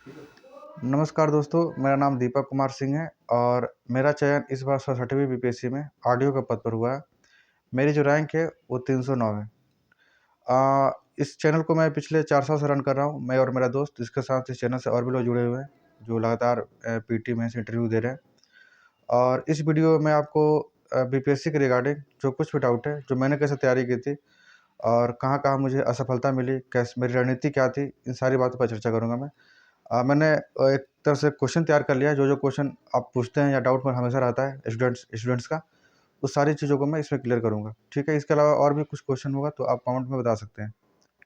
नमस्कार दोस्तों, मेरा नाम दीपक कुमार सिंह है और मेरा चयन इस बार 67वीं बीपीएससी में ऑडियो के पद पर हुआ है। मेरी जो रैंक है वो 309 है। इस चैनल को मैं पिछले 4 साल से रन कर रहा हूँ, मैं और मेरा दोस्त। इसके साथ इस चैनल से और भी लोग जुड़े हुए हैं जो लगातार पीटी में से इंटरव्यू दे रहे हैं। और इस वीडियो में आपको बीपीएससी के रिगार्डिंग जो कुछ भी डाउट है, जो मैंने कैसे तैयारी की थी और कहाँ-कहाँ मुझे असफलता मिली, कैस मेरी रणनीति क्या थी, इन सारी बातों पर चर्चा करूँगा मैं। मैंने एक तरह से क्वेश्चन तैयार कर लिया है, जो-जो क्वेश्चन आप पूछते हैं या डाउट में हमेशा रहता है स्टूडेंट्स का, उस सारी चीज़ों को मैं इसमें क्लियर करूँगा, ठीक है? इसके अलावा और भी कुछ क्वेश्चन होगा तो आप कमेंट में बता सकते हैं,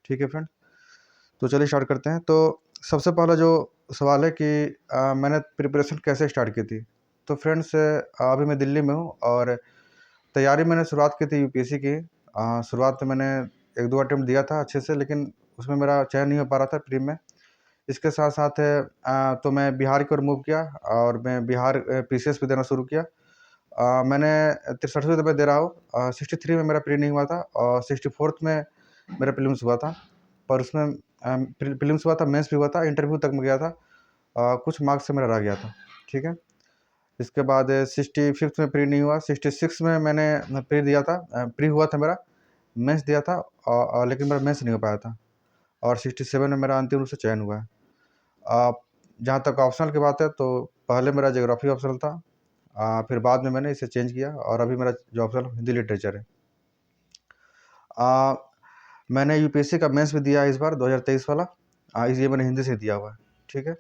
ठीक है फ्रेंड? तो चलिए स्टार्ट करते हैं। तो सबसे पहला जो सवाल है कि मैंने प्रिपरेशन कैसे स्टार्ट की थी? तो फ्रेंड्स अभी मैं दिल्ली में हूँ और तैयारी मैंने शुरुआत की थी यूपीएससी की। शुरुआत में मैंने 1-2 अटेम्प्ट दिया था अच्छे से, लेकिन उसमें मेरा चयन नहीं हो पा रहा था प्री में। इसके साथ-साथ तो मैं बिहार की ओर मूव किया और मैं बिहार पीसीएस भी देना शुरू किया। मैंने 63वीं दफ़ा दे रहा हूँ। 63 में मेरा प्री नहीं हुआ था और 64th में मेरा प्रीलिम्स हुआ था। पर उसमें प्रीलिम्स हुआ था, मेंस भी हुआ था, इंटरव्यू तक मैं गया था। कुछ मार्क्स से मेरा रह गया था, ठीक है? इसके बाद 65th में प्री नहीं हुआ, 66 में मैंने प्री दिया था, प्री हुआ था मेरा, मेंस दिया था लेकिन मेरा मेंस नहीं हो पाया था और 67 में मेरा अंतिम रूप से चयन हुआ है। जहाँ तक ऑप्शनल की बात है तो पहले मेरा ज्योग्राफी ऑप्शनल था, फिर बाद में मैंने इसे चेंज किया और अभी मेरा जो ऑप्शनल हिंदी लिटरेचर है। अ, मैंने यूपीएससी का मेंस भी दिया है इस बार 2023 वाला। इसलिए मैंने हिंदी से दिया हुआ है, ठीक है?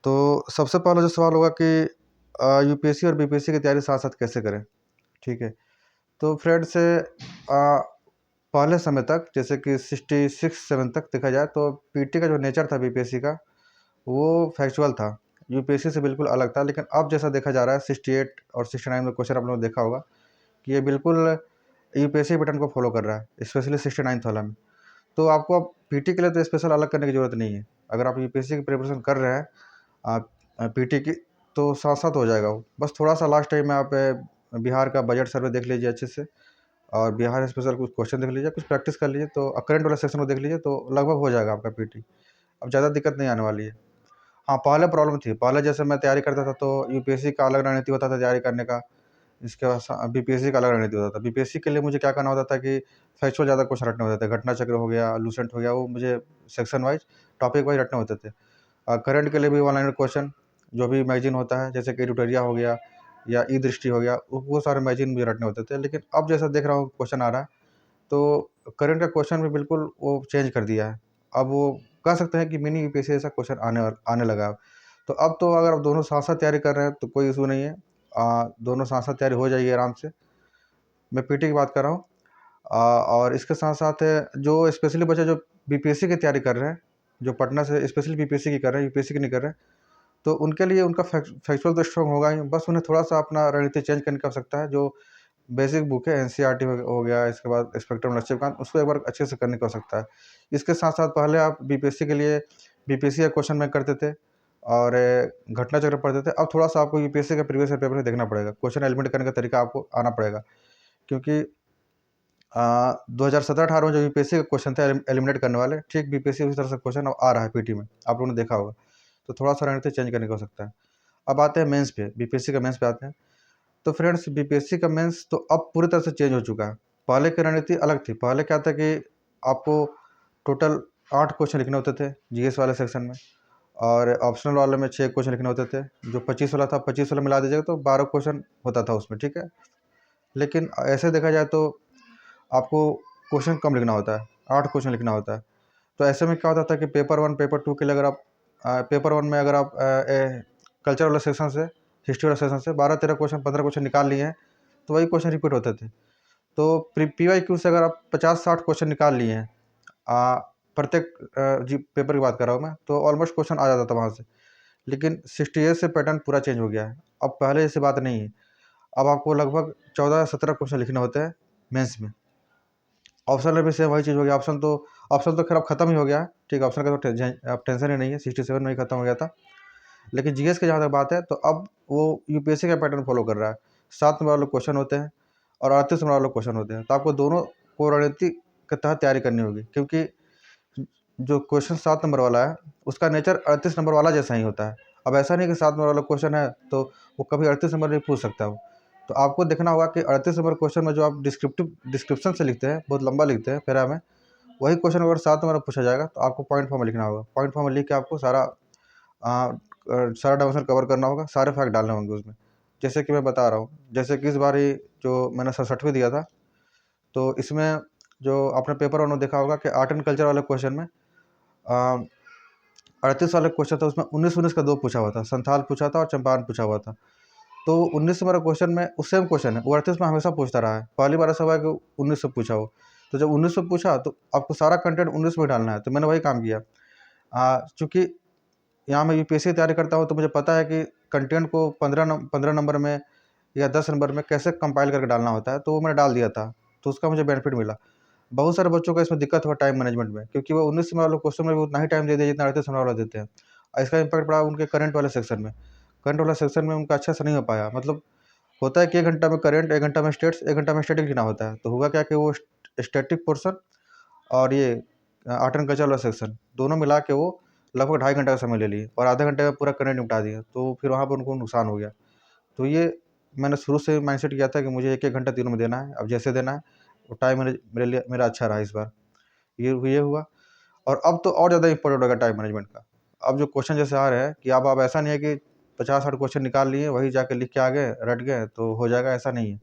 तो सबसे पहला जो सवाल होगा कि यूपीएससी और बीपीएससी की तैयारी साथ-साथ कैसे करें, ठीक है? तो फ्रेंड्स पहले समय तक जैसे कि 66-7 तक देखा जाए तो पीटी का जो नेचर था बीपीएससी का, वो फैक्चुअल था। यूपीएससी से बिल्कुल अलग था, लेकिन अब जैसा देखा जा रहा है 68 और 69 में क्वेश्चन आप लोगों ने देखा होगा कि ये बिल्कुल यूपीएससी पैटर्न को फॉलो कर रहा है, स्पेशली 69th वाला में। तो आपको अब पीटी के लिए तो स्पेशल अलग करने की ज़रूरत नहीं है। अगर आप यूपीएससी की प्रिपरेशन कर रहे हैं पीटी की, तो साथ-साथ हो जाएगा वो। बस थोड़ा-सा लास्ट टाइम में आप बिहार का बजट सर्वे देख लीजिए अच्छे से और बिहार स्पेशल कुछ क्वेश्चन देख लीजिए, कुछ प्रैक्टिस कर लीजिए, तो करंट वाला सेक्शन को देख लीजिए, तो लगभग हो जाएगा आपका पीटी। अब ज़्यादा दिक्कत नहीं आने वाली है। हाँ, पहले प्रॉब्लम थी। पहले जैसे मैं तैयारी करता था तो यूपीएससी का अलग रणनीति होता था तैयारी करने का, इसके बाद बीपीएससी का अलग रणनीति होता था। बीपीएससी के लिए मुझे क्या करना होता था कि फैक्चुअल ज़्यादा क्वेश्चन रटने होते थे। घटना चक्र हो गया, लूसेंट हो गया, वो मुझे सेक्शन वाइज़, टॉपिक वाइज़ रटने होते थे। करंट के लिए भी वन लाइनर क्वेश्चन जो भी मैगज़ीन होता है, जैसे कि एडिटोरिया हो गया या ई दृष्टि हो गया, वो सारे मैगज़ीन मुझे रटने होते थे। लेकिन अब जैसा देख रहा हूँ क्वेश्चन आ रहा है, तो करंट का क्वेश्चन भी बिल्कुल वो चेंज कर दिया है। अब वो कह सकते हैं कि मिनी यूपीएससी जैसा क्वेश्चन आने लगा है। तो अब तो अगर आप दोनों साथ-साथ तैयारी कर रहे हैं तो कोई इश्यू नहीं है। दोनों साथ-साथ तैयारी हो जाएगी आराम से। मैं पीटी की बात कर रहा हूँ। और इसके साथ-साथ जो स्पेशली बच्चे जो बीपीएससी की तैयारी कर रहे हैं, जो पटना से स्पेशली बीपीएससी की कर रहे हैं, यूपीएससी की नहीं कर रहे हैं, तो उनके लिए उनका फैक्चुअल तो स्ट्रॉन्ग होगा ही, बस उन्हें थोड़ा-सा अपना रणनीति चेंज करने की आवश्यकता है। जो बेसिक बुक है एनसीईआरटी हो गया, इसके बाद स्पेक्ट्रम लक्ष्यकांत, उसको एक बार अच्छे से करने की आवश्यकता है। इसके साथ-साथ पहले आप बीपीएससी के लिए बीपीएससी का क्वेश्चन बैंक करते थे और घटना चक्र पढ़ते थे। अब थोड़ा-सा आपको यूपीएससी का प्रीवियस ईयर पेपर देखना पड़ेगा। क्वेश्चन एलिमिनेट करने का तरीका आपको आना पड़ेगा, क्योंकि 2017-18 में जो यूपीएससी के क्वेश्चन थे एलिमिनेट करने वाले, ठीक बीपीएससी उसी तरह से क्वेश्चन अब आ रहा है पीटी में, आप लोगों ने देखा होगा। तो थोड़ा-सा रणनीति चेंज करने की हो सकता है। अब आते हैं मेंस पे, बीपीएससी का मेंस पे आते हैं। तो फ्रेंड्स बीपीएससी का मेंस तो अब पूरी तरह से चेंज हो चुका है। पहले की रणनीति अलग थी। पहले क्या था कि आपको टोटल 8 क्वेश्चन लिखने होते थे जीएस वाले सेक्शन में और ऑप्शनल वाले में 6 क्वेश्चन लिखने होते थे। जो 25 वाला था, 25 वाला मिला दीजिएगा तो 12 क्वेश्चन होता था उसमें, ठीक है? लेकिन ऐसे देखा जाए तो आपको क्वेश्चन कम लिखना होता है, 8 क्वेश्चन लिखना होता है। तो ऐसे में क्या होता था कि पेपर 1, पेपर 2 के लिए अगर आप पेपर 1 में अगर आप कल्चर वाले सेक्शन से, हिस्ट्री वाले सेक्शन से 12-13 क्वेश्चन, 15 क्वेश्चन निकाल लिए हैं, तो वही क्वेश्चन रिपीट होते थे। तो पीवाईक्यू से अगर आप 50-60 क्वेश्चन निकाल लिए हैं, प्रत्येक जी पेपर की बात कर रहा हूँ मैं, तो ऑलमोस्ट क्वेश्चन आ जाता था वहाँ से। लेकिन 68 से पैटर्न पूरा चेंज हो गया है। अब पहले जैसी बात नहीं है। अब आपको लगभग 14-17 क्वेश्चन लिखने होते हैं मेंस में। ऑप्शनल में भी सेम वही चीज़ हो गया। ऑप्शन तो खैर अब खत्म ही हो गया है, ठीक है? ऑप्शन का तो अब टेंशन ही नहीं है, 67 में ही खत्म हो गया था। लेकिन जीएस की जहाँ तक बात है तो अब वो यूपीएससी का पैटर्न फॉलो कर रहा है। 7 नंबर वाले क्वेश्चन होते हैं और 38 नंबर वाले क्वेश्चन होते हैं। तो आपको दोनों को रणनीति के तहत तैयारी करनी होगी, क्योंकि जो क्वेश्चन 7 नंबर वाला है उसका नेचर 38 नंबर वाला जैसा ही होता है। अब ऐसा नहीं कि 7 नंबर वाला क्वेश्चन है तो वो कभी 38 नंबर नहीं पूछ सकता वो। तो आपको देखना होगा कि 38 नंबर क्वेश्चन में जो आप डिस्क्रिप्शन से लिखते हैं, बहुत लंबा लिखते हैं पैरा में, वही क्वेश्चन अगर 7 नंबर में पूछा जाएगा तो आपको पॉइंट फॉर्म में लिखना होगा। पॉइंट फॉर्म में लिख के आपको सारा डायमेंशन कवर करना होगा, सारे फैक्ट डालने होंगे उसमें। जैसे कि मैं बता रहा हूँ, जैसे कि इस बार ही जो मैंने 67वीं दिया था, तो इसमें जो आपने पेपर वन में देखा होगा कि आर्ट एंड कल्चर वाले क्वेश्चन में 38 वाले क्वेश्चन था, उसमें 19-19 का 2 पूछा हुआ था, संथाल पूछा था और चंपारण पूछा हुआ था। तो 19 नंबर क्वेश्चन में उस सेम क्वेश्चन है, वो 38 में हमेशा पूछता रहा है। पहली बार ऐसा हुआ है कि 19 से पूछा हो। तो जब 19 से पूछा तो आपको सारा कंटेंट 19 में डालना है, तो मैंने वही काम किया। चूँकि यहाँ मैं यूपीएससी की तैयारी करता हूँ तो मुझे पता है कि कंटेंट को 15 नंबर में या 10 नंबर में कैसे कंपाइल करके डालना होता है, तो वो मैंने डाल दिया था, तो उसका मुझे बेनिफिट मिला। बहुत सारे बच्चों को इसमें दिक्कत हुआ टाइम मैनेजमेंट में, क्योंकि वो 19 नंबर वाले क्वेश्चन में भी उतना ही टाइम दे दिया जितना 38 नंबर वाला देते हैं। इसका इम्पैक्ट पड़ा उनके करंट वाले सेक्शन में। करंट वाला सेक्शन में उनका अच्छा से नहीं हो पाया। मतलब होता है कि 1 घंटा में करंट, 1 घंटा में स्टेट्स, 1 घंटा में स्टैटिक लिखना होता है। तो हुआ क्या कि वो स्टैटिक पोर्शन और ये आर्ट एंड कल्चर वाला सेक्शन दोनों मिला के वो लगभग 2.5 घंटे का समय ले लिए और आधे घंटे में पूरा करंट निपटा दिए। तो फिर वहाँ पर उनको नुकसान हो गया। तो ये मैंने शुरू से माइंडसेट किया था कि मुझे 1-1 घंटा तीनों में देना है। अब जैसे देना है, वो टाइम मेरे लिए मेरा अच्छा रहा इस बार। ये हुआ। और अब तो और ज़्यादा इम्पोर्टेंट होगा टाइम मैनेजमेंट का। अब जो क्वेश्चन जैसे आ रहे हैं कि अब ऐसा नहीं है कि 50-60 क्वेश्चन निकाल लिए, वही जाके लिख के आ गए, रट गए तो हो जाएगा, ऐसा नहीं है।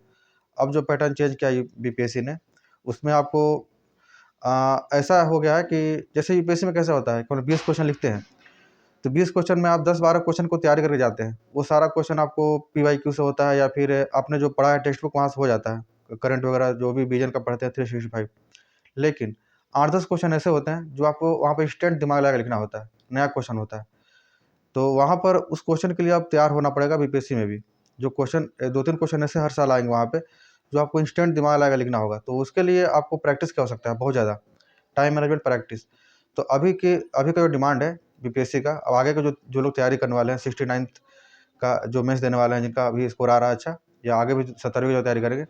अब जो पैटर्न चेंज किया बीपीएससी ने, उसमें आपको ऐसा हो गया है कि जैसे यूपीएससी में कैसा होता है, केवल 20 क्वेश्चन लिखते हैं, तो 20 क्वेश्चन में आप 10-12 क्वेश्चन को तैयारी करके जाते हैं। वो सारा क्वेश्चन आपको पीवाईक्यू से होता है या फिर आपने जो पढ़ा है टेक्स्ट बुक वहाँ से हो जाता है। करंट वगैरह जो भी विजन का पढ़ते हैं 365। लेकिन 8-10 क्वेश्चन ऐसे होते हैं जो आपको वहाँ पे इंस्टेंट दिमाग लगा के लिखना होता है, नया क्वेश्चन होता है। तो वहाँ पर उस क्वेश्चन के लिए आप तैयार होना पड़ेगा बीपीएससी में भी। जो क्वेश्चन 2-3 क्वेश्चन ऐसे हर साल आएँगे वहाँ पे, जो आपको इंस्टेंट दिमाग लगा के लिखना होगा। तो उसके लिए आपको प्रैक्टिस की आवश्यकता है बहुत ज़्यादा, टाइम मैनेजमेंट प्रैक्टिस। तो अभी का जो डिमांड है बीपीएससी का, अब आगे के जो लोग तैयारी करने वाले हैं 69th का जो मेंस देने वाले हैं, जिनका अभी स्कोर आ रहा है अच्छा, या आगे भी 70वीं की जो तैयारी करेंगे,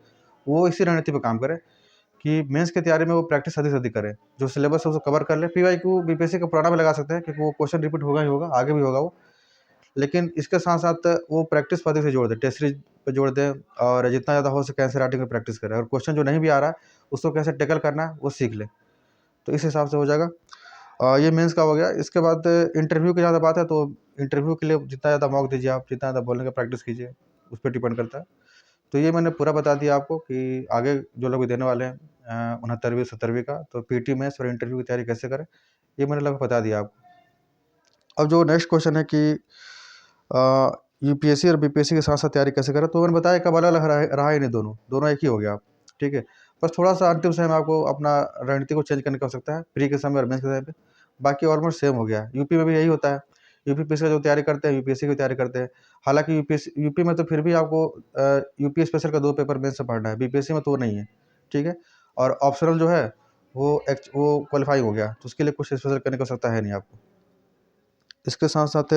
वो इसी रणनीति पे काम करें कि मेंस की तैयारी में वो प्रैक्टिस अधिक से अधिक करें। जो सिलेबस है उसको कवर कर ले। पीवाईक्यू बीपीएससी का पुराना भी लगा सकते हैं, क्योंकि वो क्वेश्चन रिपीट होगा ही होगा, आगे भी होगा वो। लेकिन इसके साथ-साथ वो प्रैक्टिस पर अधिक से जोड़ दें, टेस्ट सीरीज पे जोड़ दें और जितना ज़्यादा हो सके एनसीईआरटी में प्रैक्टिस करें, और क्वेश्चन जो नहीं भी आ रहा है, उसको कैसे टैकल करना है, वो सीख लें। तो इस हिसाब से हो जाएगा। ये मेंस का हो गया। इसके बाद इंटरव्यू की ज़्यादा बात है, तो इंटरव्यू के लिए जितना ज़्यादा मॉक दीजिए आप, जितना ज़्यादा बोलने का प्रैक्टिस कीजिए, उस पे डिपेंड करता है। तो ये मैंने पूरा बता दिया आपको कि आगे जो लोग भी देने वाले हैं 69वीं 70वीं का, तो पीटी मेंस और इंटरव्यू की तैयारी कैसे करें, ये मैंने लगभग बता दिया आपको। अब जो नेक्स्ट क्वेश्चन है कि यूपीएससी और बीपीएससी के साथ-साथ तैयारी कैसे करें, तो मैंने बताया कब अलग-अलग रहा ही नहीं दोनों एक ही हो गया, ठीक है। बस थोड़ा-सा अंतिम समय में आपको अपना रणनीति को चेंज करने की आवश्यकता है, प्री के समय और मेंस के समय पे। बाकी ऑलमोस्ट सेम हो गया है। यूपी में भी यही होता है। यूपी पीएससी का जो तैयारी करते हैं, यूपीएससी की तैयारी करते हैं। हालाँकि यूपी में तो फिर भी आपको यूपी स्पेशल का 2 पेपर मेंस से पढ़ना है, बीपीएससी में तो वो नहीं है, ठीक है। और ऑप्शनल जो है वो क्वालीफाई हो गया, तो उसके लिए कुछ स्पेशल करने की आवश्यकता है नहीं आपको। इसके साथ-साथ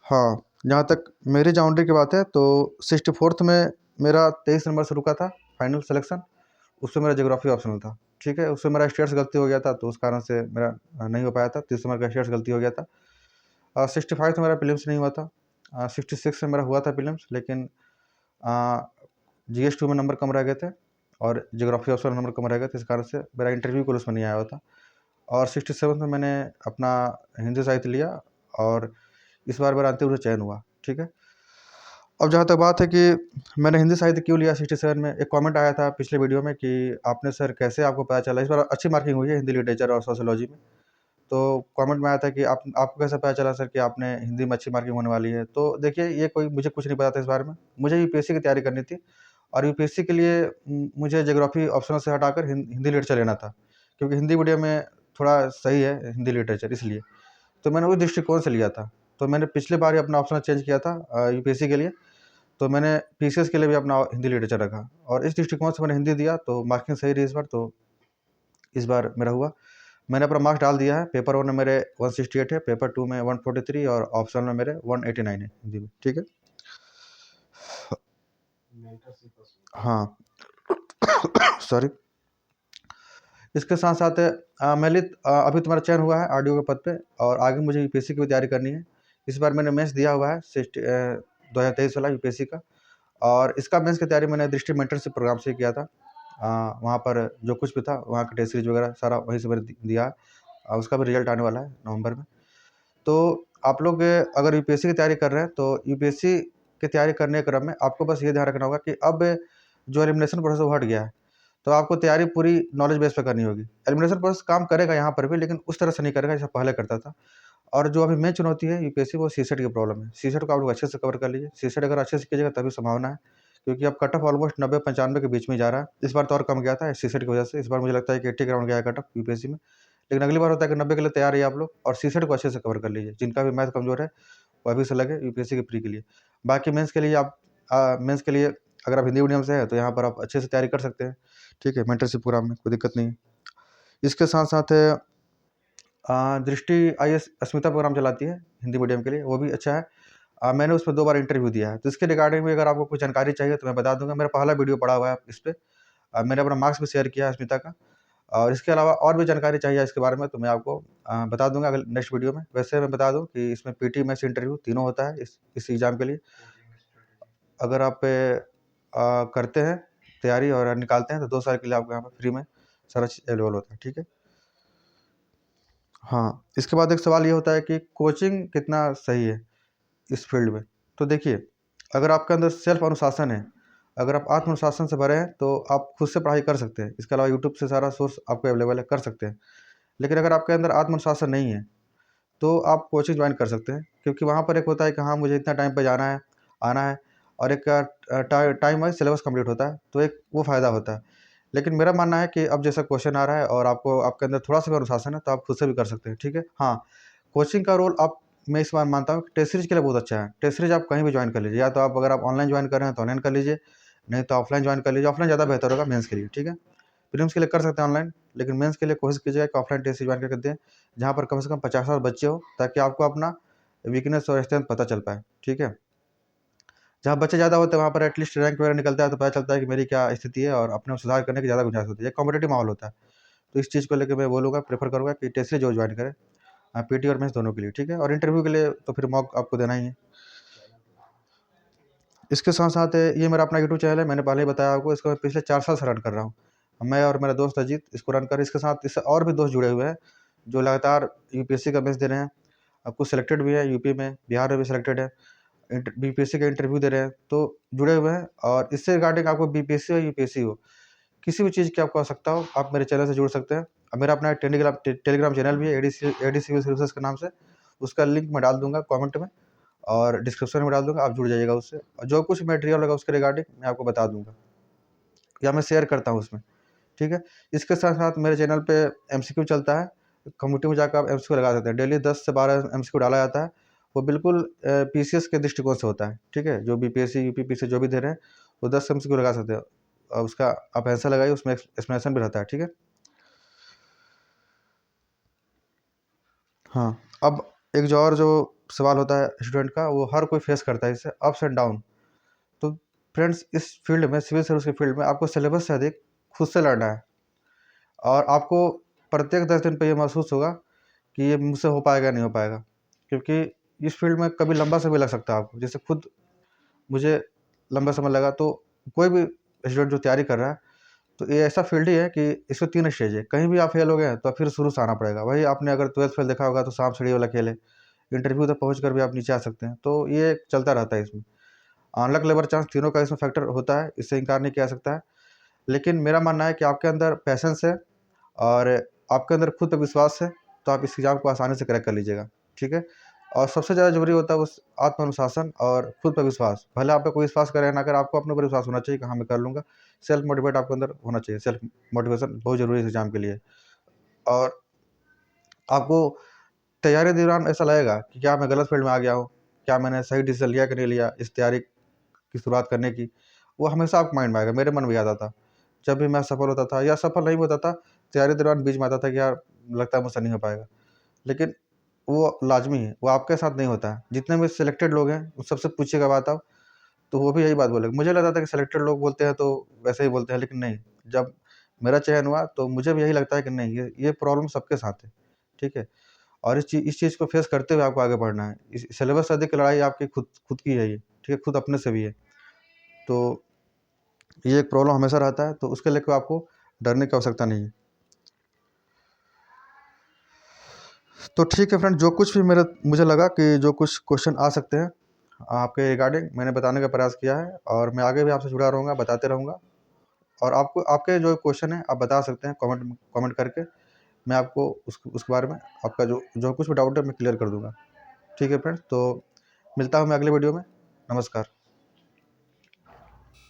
हाँ, जहाँ तक मेरी बाउंड्री की बात है, तो 64th में मेरा 23 नंबर से रुका था फाइनल सिलेक्शन। उसमें मेरा ज्योग्राफी ऑप्शनल था, ठीक है। उसमें मेरा स्टेट्स गलती हो गया था, तो उस कारण से मेरा नहीं हो पाया था। 30 नंबर का स्टेट्स गलती हो गया था। 65 में मेरा प्रीलिम्स नहीं हुआ था। 66 में मेरा हुआ था प्रीलिम्स, लेकिन जीएस 2 में नंबर कम रह गए थे और ज्योग्राफी ऑप्शनल नंबर कम रह गए थे, इस कारण से मेरा इंटरव्यू कोई उसमें नहीं आया हुआ था। और 67 में मैंने अपना हिंदी साहित्य लिया और इस बार मेरा अंतिम रूप से चयन हुआ, ठीक है। अब जहाँ तक बात है कि मैंने हिंदी साहित्य क्यों लिया 67 में, एक कमेंट आया था पिछले वीडियो में कि आपने सर कैसे आपको पता चला, इस बार अच्छी मार्किंग हुई है हिंदी लिटरेचर और सोशियोलॉजी में। तो कमेंट में आया था कि आपको कैसे पता चला सर कि आपने हिंदी में अच्छी मार्किंग होने वाली है। तो देखिए, ये कोई मुझे कुछ नहीं पता था इस बारे में। मुझे यूपीएससी की तैयारी करनी थी और यूपीएससी के लिए मुझे ज्योग्राफी ऑप्शनल से हटाकर हिंदी लिटरेचर लेना था, क्योंकि हिंदी मीडियम में थोड़ा सही है हिंदी लिटरेचर, इसलिए। तो मैंने उस दृष्टिकोण से लिया था। तो मैंने पिछले बार ही अपना ऑप्शनल चेंज किया था यूपीएससी के लिए, तो मैंने पीसीएस के लिए भी अपना हिंदी लिटरेचर रखा और इस दृष्टिकोण से मैंने हिंदी दिया, तो मार्किंग सही रही इस बार। तो इस बार मेरा हुआ। मैंने अपना मार्क्स डाल दिया है। पेपर 1 में मेरे 168 है, पेपर 2 में 143 और ऑप्शनल में मेरे 189 है हिंदी में, ठीक है। हाँ, सॉरी। इसके साथ साथ मेलित अभी तुम्हारा चयन हुआ है आरडीओ के पद पे, और आगे मुझे यूपीएससी की भी तैयारी करनी है। इस बार मैंने मेंस दिया हुआ है 2023 वाला यूपीएससी का, और इसका मेंस की तैयारी मैंने दृष्टि मेंटरशिप प्रोग्राम से किया था। वहाँ पर जो कुछ भी था, वहाँ का टेस्ट सीरीज वगैरह सारा वहीं से मैंने दिया है, और उसका भी रिजल्ट आने वाला है नवंबर में। तो आप लोग अगर यूपीएससी की तैयारी कर रहे हैं तो यूपीएससी की तैयारी करने के क्रम में आपको बस ये ध्यान रखना होगा कि अब जो एलिमिनेशन प्रोसेस वो हट गया है, तो आपको तैयारी पूरी नॉलेज बेस पे करनी होगी। एलिमिनेशन प्रोसेस काम करेगा यहाँ पर भी, लेकिन उस तरह से नहीं करेगा जैसे पहले करता था। और जो अभी मेन चुनौती है यूपीएससी, वो सीसेट की प्रॉब्लम है। सीसेट को आप लोग अच्छे से कवर कर लीजिए। सीसेट अगर अच्छे से कीजिएगा तभी संभावना है, क्योंकि अब कट ऑफ ऑलमोस्ट 90-95 के बीच में जा रहा है। इस बार तो और कम गया था सीसेट की वजह से। इस बार मुझे लगता है कि 80 के अराउंड गया है कट ऑफ यूपीएससी में। लेकिन अगली बार होता है कि 90 के लिए तैयार रहिए आप लोग, और सीसेट को अच्छे से कवर कर लीजिए। जिनका भी मैथ कमजोर है वो अभी से लगे यूपीएससी के प्री के लिए। बाकी मेंस के लिए आप मेंस के लिए अगर आप हिंदी मीडियम से हैं तो यहाँ पर आप अच्छे से तैयारी कर सकते हैं, ठीक है, मेंटरशिप प्रोग्राम में कोई दिक्कत नहीं है। इसके साथ साथ दृष्टि आईएएस अस्मिता प्रोग्राम चलाती है हिंदी मीडियम के लिए, वो भी अच्छा है। मैंने उसमें 2 बार इंटरव्यू दिया है, तो इसके रिगार्डिंग भी अगर आपको कुछ जानकारी चाहिए तो मैं बता दूंगा। मेरा पहला वीडियो पड़ा हुआ है इस पर, मैंने अपना मार्क्स भी शेयर किया है अस्मिता का। और इसके अलावा और भी जानकारी चाहिए इसके बारे में तो मैं आपको बता दूंगा अगले नेक्स्ट वीडियो में। वैसे मैं बता दूं कि इसमें पीटी मैथ्स इंटरव्यू तीनों होता है इस एग्ज़ाम के लिए। अगर आप करते हैं तैयारी और निकालते हैं तो 2 साल के लिए आपको यहाँ पर फ्री में सारा चीज़ अवेलेबल होता है, ठीक है। हाँ, इसके बाद एक सवाल ये होता है कि कोचिंग कितना सही है इस फील्ड में। तो देखिए, अगर आपके अंदर सेल्फ अनुशासन है, अगर आप आत्म-अनुशासन से भरे हैं तो आप खुद से पढ़ाई कर सकते हैं। इसके अलावा यूट्यूब से सारा सोर्स आपको अवेलेबल है, कर सकते हैं। लेकिन अगर आपके अंदर आत्म-अनुशासन नहीं है, तो आप कोचिंग जॉइन कर सकते हैं, क्योंकि वहाँ पर एक होता है कि हाँ, मुझे इतना टाइम पे जाना है, आना है, और एक टाइम वाइज़ सिलेबस कंप्लीट होता है, तो एक वो फ़ायदा होता है। लेकिन मेरा मानना है कि अब जैसा क्वेश्चन आ रहा है और आपको आपके अंदर थोड़ा-सा भी अनुशासन है, तो आप खुद से भी कर सकते हैं, ठीक है। हाँ, कोचिंग का रोल आप मैं इस बार मानता हूँ कि टेस्ट सीरीज़ के लिए बहुत अच्छा है। टेस्ट सीरीज़ आप कहीं भी जॉइन कर लीजिए, या तो आप अगर आप ऑनलाइन जॉइन कर रहे हैं तो ऑनलाइन कर लीजिए, नहीं तो ऑफलाइन जॉइन कर लीजिए। ऑफलाइन ज़्यादा बेहतर होगा मेंस के लिए, ठीक है। प्रीलिम्स के लिए कर सकते हैं ऑनलाइन, लेकिन मेंस के लिए कोशिश कीजिएगा कि ऑफलाइन टेस्ट सीरीज़ जॉइन करके दें, जहाँ पर कम से कम 50-60 बच्चे हो, ताकि आपको अपना वीकनेस और स्ट्रेंथ पता चल पाए, ठीक है। जहाँ बच्चे ज़्यादा होते हैं वहाँ पर एटलीस्ट रैंक वगैरह निकलता है तो पता चलता है कि मेरी क्या स्थिति है, और अपने में सुधार करने की ज़्यादा गुंजाइश होती है। कॉम्पिटिटिव माहौल होता है, तो इस चीज़ को लेके मैं बोलूँगा, प्रेफ़र करूँगा कि टेस्ट सीरीज़ जो जॉइन करें, पीटी और मेंस दोनों के लिए, ठीक है। और इंटरव्यू के लिए तो फिर मॉक आपको देना ही है। इसके साथ-साथ ये मेरा अपना यूट्यूब चैनल है, मैंने पहले ही बताया आपको, इसको मैं पिछले 4 साल से रन कर रहा हूँ। मैं और मेरा दोस्त अजीत इसको रन कर, इसके साथ इससे और भी दोस्त जुड़े हुए हैं, जो लगातार यूपीएससी का मेंस दे रहे हैं। कुछ सेलेक्टेड भी है यूपी में, बिहार में भी सेलेक्टेड है, बीपीएससी का इंटरव्यू दे रहे हैं, तो जुड़े हुए हैं। और इससे रिगार्डिंग आपको बीपीएससी हो यूपीएससी हो, किसी भी चीज़ की आपको आवश्यकता हो, आप मेरे चैनल से जुड़ सकते हैं। अब मेरा अपना टेलीग्राम चैनल भी है, एडी सिविल सर्विसेज के नाम से, उसका लिंक मैं डाल दूँगा कमेंट में, और डिस्क्रिप्शन में डाल दूँगा, आप जुड़ जाइएगा उससे। और जो कुछ मटेरियल होगा उसके रिगार्डिंग मैं आपको बता दूँगा, या मैं शेयर करता हूँ उसमें, ठीक है। इसके साथ-साथ मेरे चैनल पे एमसीक्यू चलता है, कम्युनिटी में जाकर आप एमसीक्यू लगा सकते हैं। डेली 10 से 12 एमसीक्यू डाला जाता है, वो बिल्कुल पीसीएस के दृष्टिकोण से होता है, ठीक है। जो बीपीएससी, यूपीपीसी जो भी दे रहे हैं, वो 10 एमसीक्यू लगा सकते हैं, और उसका आप आंसर लगाइए, उसमें एक्सप्लेनेशन भी रहता है, ठीक है। हाँ, अब एक जो और जो सवाल होता है स्टूडेंट का, वो हर कोई फेस करता है इसे, अप्स एंड डाउन। तो फ्रेंड्स, इस फील्ड में, सिविल सर्विस के फील्ड में, आपको सिलेबस से अधिक खुद से लड़ना है, और आपको प्रत्येक 10 दिन पे ये महसूस होगा कि ये मुझसे हो पाएगा नहीं हो पाएगा, क्योंकि इस फील्ड में कभी लंबा समय लग सकता है आपको। जैसे खुद मुझे लंबा समय लगा, तो कोई भी स्टूडेंट जो तैयारी कर रहा है, तो ये ऐसा फील्ड ही है कि इसमें 3 स्टेज है। कहीं भी आप फेल हो गए तो फिर शुरू से आना पड़ेगा। वही आपने अगर 12th फेल देखा होगा तो सांप सीढ़ी वाला खेल है, इंटरव्यू तक पहुँच कर भी आप नीचे आ सकते हैं। तो ये चलता रहता है इसमें, लक, लेबर, चांस तीनों का इसमें फैक्टर होता है, इससे इनकार नहीं किया जा सकता है। लेकिन मेरा मानना है कि आपके अंदर पैशंस है, और आपके अंदर खुद पे विश्वास है, तो आप इस एग्ज़ाम को आसानी से क्रैक कर लीजिएगा, ठीक है। और सबसे ज़्यादा ज़रूरी होता है उस आत्म-अनुशासन और खुद पे विश्वास। भले आप पे कोई विश्वास करे या ना करे, आपको अपने ऊपर विश्वास होना चाहिए कि हाँ, मैं कर लूँगा। सेल्फ मोटिवेट आपके अंदर होना चाहिए, सेल्फ मोटिवेशन बहुत ज़रूरी है इस एग्ज़ाम के लिए। और आपको तैयारी के दौरान ऐसा लगेगा कि क्या मैं गलत फील्ड में आ गया हूँ? क्या मैंने सही डिसीज़न लिया कि नहीं लिया इस तैयारी की शुरुआत करने की? वो हमेशा आपके माइंड में आएगा, मेरे मन में आता था। जब भी मैं सफल होता था या सफल नहीं भी होता था, तैयारी के दौरान बीच में आता था कि यार, लगता है मुझसे नहीं हो पाएगा। लेकिन वो लाज़मी है, वो आपके साथ नहीं होता है। जितने भी सिलेक्टेड लोग हैं, उन सबसे पूछिएगा बात आप, तो वो भी यही बात बोलेंगे। मुझे लगता था कि सिलेक्टेड लोग बोलते हैं तो वैसे ही बोलते हैं, लेकिन नहीं। जब मेरा चयन हुआ, तो मुझे भी यही लगता है कि नहीं, ये प्रॉब्लम सबके साथ है, ठीक है? और इस चीज़ को फेस करते हुए आपको आगे बढ़ना है। इस सिलेबस से अधिक लड़ाई आपकी खुद की है ये, ठीक है? खुद अपने से भी है। तो ये एक प्रॉब्लम हमेशा रहता है, तो उसके लेके आपको डरने की आवश्यकता नहीं है। तो ठीक है फ्रेंड, जो कुछ भी मुझे लगा कि जो कुछ क्वेश्चन आ सकते हैं आपके रिगार्डिंग, मैंने बताने का प्रयास किया है, और मैं आगे भी आपसे जुड़ा रहूँगा, बताते रहूँगा। और आपको आपके जो क्वेश्चन है आप बता सकते हैं कमेंट कमेंट करके। मैं आपको उसके बारे में आपका जो जो कुछ भी डाउट है मैं क्लियर कर दूँगा। ठीक है फ्रेंड्स, तो मिलता हूँ मैं अगले वीडियो में। नमस्कार।